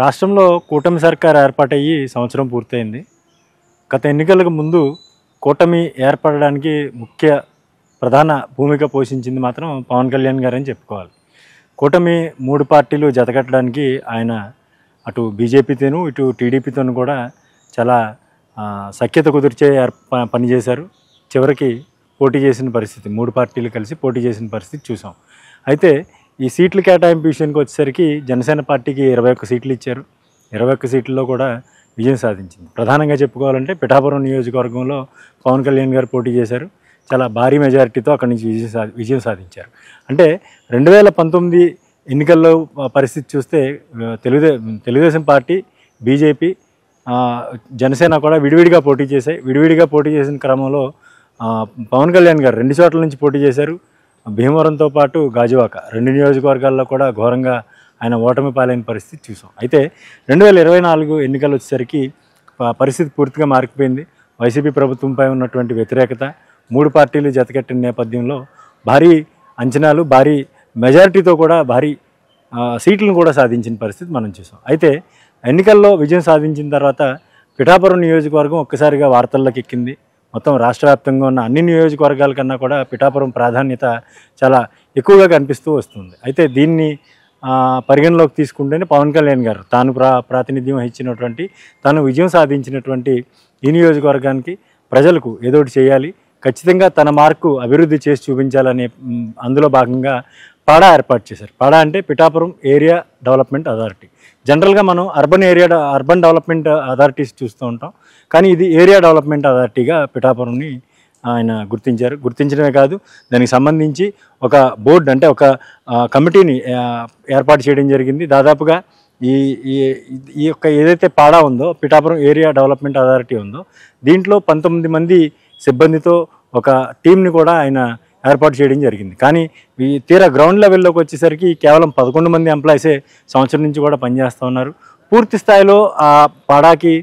రాష్ట్రంలో కూటమి సర్కార్ ఏర్పాటయ్యి సంవత్సరం పూర్తయింది. గత ఎన్నికలకు ముందు కూటమి ఏర్పడడానికి ప్రధాన భూమిక పోషించింది మాత్రం పవన్ కళ్యాణ్ గారని చెప్పుకోవాలి. కూటమి 3 పార్టీలు జతకట్టడానికి ఆయన అటు బీజేపీతోనూ ఇటు టీడీపీతోనూ కూడా చాలా సఖ్యత కుదిర్చే పనిచేశారు. చివరికి పోటీ చేసిన పరిస్థితి 3 పార్టీలు కలిసి పోటీ చేసిన పరిస్థితి చూసాం. అయితే ఈ సీట్ల కేటాయింపు విషయానికి వచ్చేసరికి జనసేన పార్టీకి 21 సీట్లు ఇచ్చారు. 21 సీట్లలో కూడా విజయం సాధించింది. ప్రధానంగా చెప్పుకోవాలంటే పిఠాపురం నియోజకవర్గంలో పవన్ కళ్యాణ్ గారు పోటీ చేశారు. చాలా భారీ మెజారిటీతో అక్కడి నుంచి విజయం సాధించారు. అంటే 2019 ఎన్నికల్లో పరిస్థితి చూస్తే తెలుగుదేశం పార్టీ, బీజేపీ, జనసేన కూడా విడివిడిగా పోటీ చేశాయి. విడివిడిగా పోటీ చేసిన క్రమంలో పవన్ కళ్యాణ్ గారు 2 చోట్ల నుంచి పోటీ చేశారు. భీమవరంతో పాటు గాజువాక 2 నియోజకవర్గాల్లో కూడా ఘోరంగా ఆయన ఓటమి పాలైన పరిస్థితి చూసాం. అయితే 2024 ఎన్నికలు వచ్చేసరికి పరిస్థితి పూర్తిగా మారిపోయింది. వైసీపీ ప్రభుత్వంపై ఉన్నటువంటి వ్యతిరేకత 3 పార్టీలు జతకట్టిన నేపథ్యంలో భారీ అంచనాలు, భారీ మెజారిటీతో కూడా భారీ సీట్లను కూడా సాధించిన పరిస్థితి మనం చూసాం. అయితే ఎన్నికల్లో విజయం సాధించిన తర్వాత పిఠాపురం నియోజకవర్గం ఒక్కసారిగా వార్తల్లోకి ఎక్కింది. మొత్తం రాష్ట్ర వ్యాప్తంగా ఉన్న అన్ని నియోజకవర్గాల కన్నా కూడా పిఠాపురం ప్రాధాన్యత చాలా ఎక్కువగా కనిపిస్తూ వస్తుంది. అయితే దీన్ని పరిగణలోకి తీసుకుంటేనే పవన్ కళ్యాణ్ గారు తాను ప్రాతినిధ్యం వహించినటువంటి, తాను విజయం సాధించినటువంటి ఈ నియోజకవర్గానికి ప్రజలకు ఏదోటి చేయాలి, ఖచ్చితంగా తన మార్కు అభివృద్ధి చేసి చూపించాలనే అందులో భాగంగా పాడా ఏర్పాటు చేశారు. పాడా అంటే పిఠాపురం ఏరియా డెవలప్మెంట్ అథారిటీ. జనరల్గా మనం అర్బన్ డెవలప్మెంట్ అథారిటీస్ చూస్తూ ఉంటాం, కానీ ఇది ఏరియా డెవలప్మెంట్ అథారిటీగా పిఠాపురంని ఆయన గుర్తించడమే కాదు, దానికి సంబంధించి ఒక బోర్డు అంటే ఒక కమిటీని ఏర్పాటు చేయడం జరిగింది. దాదాపుగా ఈ యొక్క ఏదైతే పాడా ఉందో, పిఠాపురం ఏరియా డెవలప్మెంట్ అథారిటీ ఉందో, దీంట్లో 19 మంది సిబ్బందితో ఒక టీంని కూడా ఆయన ఏర్పాటు చేయడం జరిగింది. కానీ తీరా గ్రౌండ్ లెవెల్లోకి వచ్చేసరికి కేవలం 11 మంది ఎంప్లాయీసే సంవత్సరం నుంచి కూడా పనిచేస్తూ ఉన్నారు. పూర్తి స్థాయిలో ఆ పాడాకి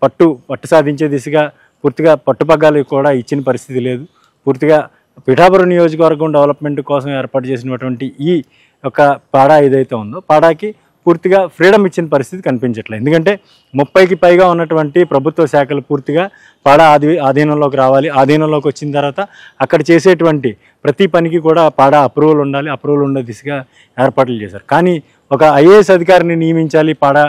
పట్టు సాధించే దిశగా పూర్తిగా పట్టుపగ్గాలు కూడా ఇచ్చిన పరిస్థితి లేదు. పూర్తిగా పిఠాపురం నియోజకవర్గం డెవలప్మెంట్ కోసం ఏర్పాటు చేసినటువంటి ఈ యొక్క పాడా ఏదైతే ఉందో, పాడాకి పూర్తిగా ఫ్రీడమ్ ఇచ్చిన పరిస్థితి కనిపించట్లేదు. ఎందుకంటే 30కి పైగా ఉన్నటువంటి ప్రభుత్వ శాఖలు పూర్తిగా పాడా ఆధీనంలోకి రావాలి. ఆధీనంలోకి వచ్చిన తర్వాత అక్కడ చేసేటువంటి ప్రతి పనికి కూడా పాడా అప్రూవల్ ఉండాలి. అప్రూవల్ ఉండే దిశగా ఏర్పాట్లు చేశారు. కానీ ఒక ఐఏఎస్ అధికారిని నియమించాలి, పాడా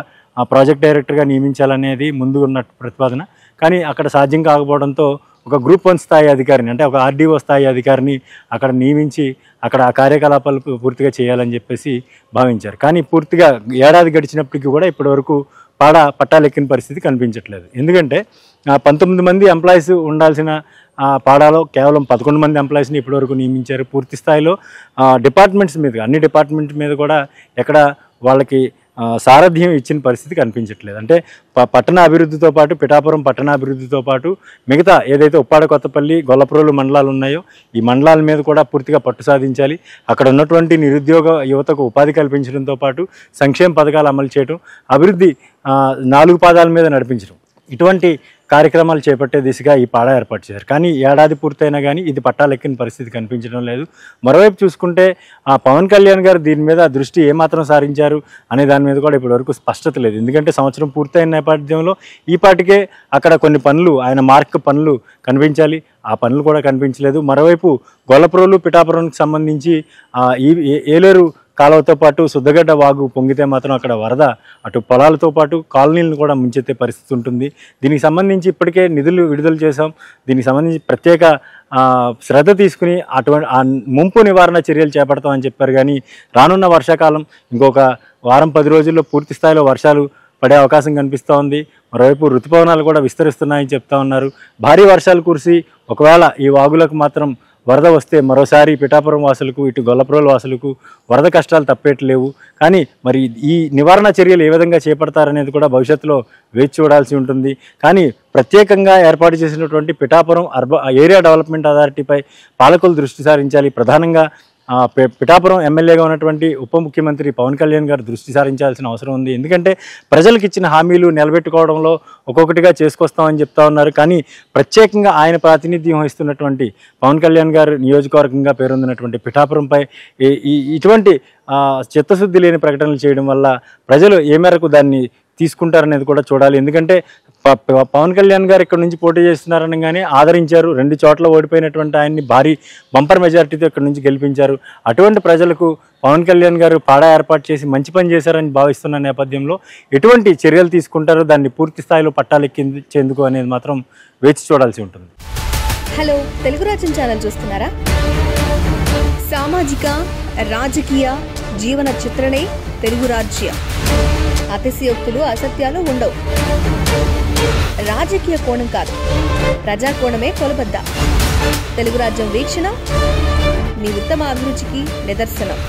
ప్రాజెక్ట్ డైరెక్టర్గా నియమించాలనేది ముందు ఉన్న ప్రతిపాదన. కానీ అక్కడ సాధ్యం కాకపోవడంతో ఒక గ్రూప్ 1 స్థాయి అధికారిని, అంటే ఒక ఆర్డీఓ స్థాయి అధికారిని అక్కడ నియమించి అక్కడ ఆ కార్యకలాపాలు పూర్తిగా చేయాలని చెప్పేసి భావించారు. కానీ పూర్తిగా ఏడాది గడిచినప్పటికీ కూడా ఇప్పటివరకు పాడా పట్టాలెక్కిన పరిస్థితి కనిపించట్లేదు. ఎందుకంటే 19 మంది ఎంప్లాయీస్ ఉండాల్సిన పాడాలో కేవలం 11 మంది ఎంప్లాయీస్ని ఇప్పటివరకు నియమించారు. పూర్తి స్థాయిలో డిపార్ట్మెంట్స్ మీద, అన్ని డిపార్ట్మెంట్ మీద కూడా ఎక్కడ వాళ్ళకి సారథ్యం ఇచ్చిన పరిస్థితి కనిపించట్లేదు. అంటే పట్టణ అభివృద్ధితో పాటు, పిఠాపురం పట్టణ అభివృద్ధితో పాటు మిగతా ఏదైతే ఉప్పాడ, కొత్తపల్లి, గొల్లప్రోలు మండలాలు ఉన్నాయో ఈ మండలాల మీద కూడా పూర్తిగా పట్టు సాధించాలి. అక్కడ ఉన్నటువంటి నిరుద్యోగ యువతకు ఉపాధి కల్పించడంతో పాటు సంక్షేమ పథకాలు అమలు చేయడం, అభివృద్ధి 4 పాదాల మీద నడిపించడం, ఇటువంటి కార్యక్రమాలు చేపట్టే దిశగా ఈ పాడా ఏర్పాటు చేశారు. కానీ ఏడాది పూర్తయినా కానీ ఇది పట్టాలెక్కిన పరిస్థితి కనిపించడం లేదు. మరోవైపు చూసుకుంటే పవన్ కళ్యాణ్ గారు దీని మీద దృష్టి ఏమాత్రం సారించారు అనే దాని మీద కూడా ఇప్పటివరకు స్పష్టత లేదు. ఎందుకంటే సంవత్సరం పూర్తయిన నేపథ్యంలో ఈ పాటికే అక్కడ కొన్ని పనులు, ఆయన మార్క్ పనులు కనిపించాలి, ఆ పనులు కూడా కనిపించలేదు. మరోవైపు గొల్లప్రోలు, పిఠాపురంకి సంబంధించి ఏలేరు కాలువతో పాటు సుద్దగడ్డ వాగు పొంగితే మాత్రం అక్కడ వరద అటు పొలాలతో పాటు కాలనీలను కూడా ముంచెత్తే పరిస్థితి ఉంటుంది. దీనికి సంబంధించి ఇప్పటికే నిధులు విడుదల చేశాం. దీనికి సంబంధించి ప్రత్యేక శ్రద్ధ తీసుకుని అటువంటి ముంపు నివారణ చర్యలు చేపడతామని చెప్పారు. కానీ రానున్న వర్షాకాలం ఇంకొక వారం 10 రోజుల్లో పూర్తి స్థాయిలో వర్షాలు పడే అవకాశం కనిపిస్తూ ఉంది. మరోవైపు ఋతుపవనాలు కూడా విస్తరిస్తున్నాయని చెప్తా ఉన్నారు. భారీ వర్షాలు కురిసి ఒకవేళ ఈ వాగులకు మాత్రం వరద వస్తే మరోసారి పిఠాపురం వాసులకు, ఇటు గొల్లప్రోలు వాసులకు వరద కష్టాలు తప్పేట్లేవు. కానీ మరి ఈ నివారణ చర్యలు ఏ విధంగా చేపడతారనేది కూడా భవిష్యత్తులో వేచి చూడాల్సి ఉంటుంది. కానీ ప్రత్యేకంగా ఏర్పాటు చేసినటువంటి పిఠాపురం ఏరియా డెవలప్మెంట్ అథారిటీపై పాలకులు దృష్టి సారించాలి. ప్రధానంగా పిఠాపురం ఎమ్మెల్యేగా ఉన్నటువంటి ఉప ముఖ్యమంత్రి పవన్ కళ్యాణ్ గారు దృష్టి సారించాల్సిన అవసరం ఉంది. ఎందుకంటే ప్రజలకు ఇచ్చిన హామీలు నిలబెట్టుకోవడంలో ఒక్కొక్కటిగా చేసుకొస్తామని చెప్తా ఉన్నారు. కానీ ప్రత్యేకంగా ఆయన ప్రాతినిధ్యం వహిస్తున్నటువంటి పవన్ కళ్యాణ్ గారు నియోజకవర్గంగా పేరొందినటువంటి పిఠాపురంపై ఇటువంటి చిత్తశుద్ధి లేని ప్రకటనలు చేయడం వల్ల ప్రజలు ఏ మేరకు దాన్ని తీసుకుంటారనేది కూడా చూడాలి. ఎందుకంటే పవన్ కళ్యాణ్ గారు ఇక్కడ నుంచి పోటీ చేస్తున్నారనగానే ఆదరించారు. 2 చోట్ల ఓడిపోయినటువంటి ఆయన్ని భారీ బంపర్ మెజారిటీతో ఇక్కడ నుంచి గెలిపించారు. అటువంటి ప్రజలకు పవన్ కళ్యాణ్ గారు పాడా ఏర్పాటు చేసి మంచి పని చేశారని భావిస్తున్న నేపథ్యంలో ఎటువంటి చర్యలు తీసుకుంటారో దాన్ని పూర్తి స్థాయిలో పట్టాలెక్కించేందుకు అనేది మాత్రం వేచి చూడాల్సి ఉంటుంది. హలో, తెలుగు రాజ్యం ఛానల్ చూస్తున్నారా? సామాజిక రాజకీయ జీవన చిత్రణే తెలుగు రాజ్యం. అతిశయోక్తులు అసత్యాలు ఉండవు. రాజకీయ కోణం కాదు, ప్రజా కోణమే కొలబద్ద. తెలుగు రాజ్యం వీక్షణ మీ ఉత్తమ అభిరుచికి నిదర్శనం.